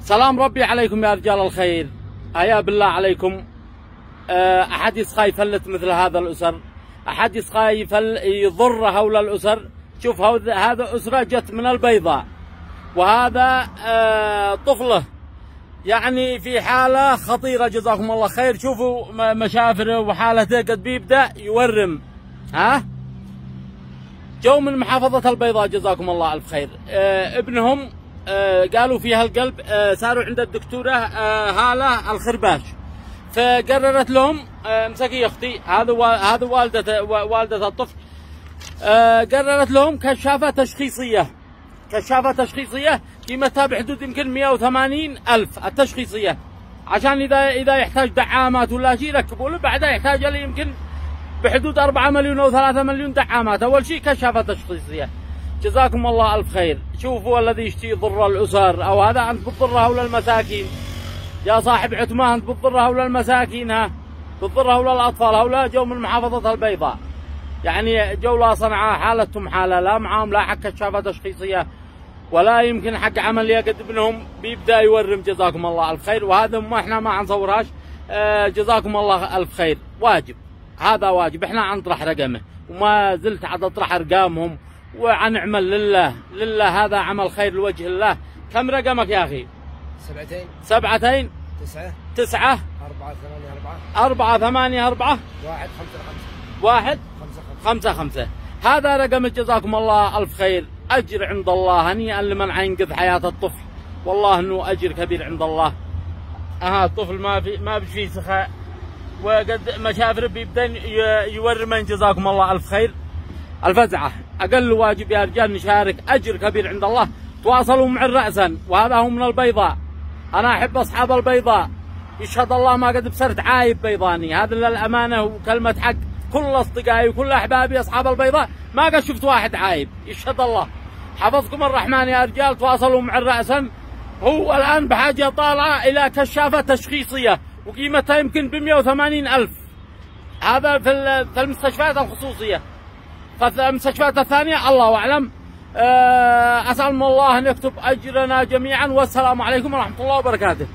سلام ربي عليكم يا رجال الخير. أيا بالله عليكم، أحد يسخى يفلت مثل هذا الأسر، أحد يسخى يضر هؤلاء الأسر. شوف هذا أسرة جت من البيضاء، وهذا طفله يعني في حالة خطيرة جزاكم الله خير. شوفوا مشافره وحالته قد بيبدأ يورم. جو من محافظة البيضاء جزاكم الله ألف خير. ابنهم قالوا فيها القلب، ساروا عند الدكتورة هالة الخرباش، فقررت لهم امسكي يا اختي، هذا والدة الطفل، قررت لهم كشافة تشخيصية قيمتها بحدود يمكن 180,000 التشخيصية، عشان إذا يحتاج دعامات ولا شيء يركبوا له، بعدها يحتاج له يمكن بحدود 4 مليون أو 3 مليون دعامات. أول شيء كشافة تشخيصية. جزاكم الله ألف خير. شوفوا الذي يشتي يضر الأسر، أو هذا أنت بتضر هؤلاء المساكين يا صاحب عتمة، أنت بتضر هؤلاء المساكين، بتضر هؤلاء الأطفال. هؤلاء جو من محافظة البيضاء، يعني جو لا صنعاء، حالتهم حالة، لا معاهم لا حق كشافة تشخيصية ولا يمكن حق عملية، قد ابنهم بيبدأ يورم. جزاكم الله ألف خير. وهذا ما احنا ما حنصورهاش، جزاكم الله ألف خير. واجب، هذا واجب، احنا حنطرح رقمه، وما زلت حتطرح أرقامهم، وعنعمل لله هذا عمل خير لوجه الله. كم رقمك يا أخي؟ 7 9 4 8 4 1 5 5. هذا رقم. جزاكم الله ألف خير. أجر عند الله، هنيئا لمن حينقذ حياة الطفل، والله إنه أجر كبير عند الله. الطفل ما فيه سخاء، وقد مشافر بيبدأ يورمن. جزاكم الله ألف خير. الفزعة أقل واجب يا رجال نشارك، أجر كبير عند الله. تواصلوا مع رأسا، وهذا هو من البيضاء. أنا أحب أصحاب البيضاء، يشهد الله ما قد بصرت عايب بيضاني، هذا للأمانة وكلمة حق. كل أصدقائي وكل أحبابي أصحاب البيضاء ما قد شفت واحد عايب، يشهد الله. حفظكم الرحمن يا رجال. تواصلوا مع رأسا. هو الآن بحاجة طالعة إلى كشافة تشخيصية، وقيمتها يمكن ب180,000. هذا في المستشفيات الخصوصية. فالمستشفيات الثانية الله أعلم. أسأل الله أن يكتب أجرنا جميعا، والسلام عليكم ورحمة الله وبركاته.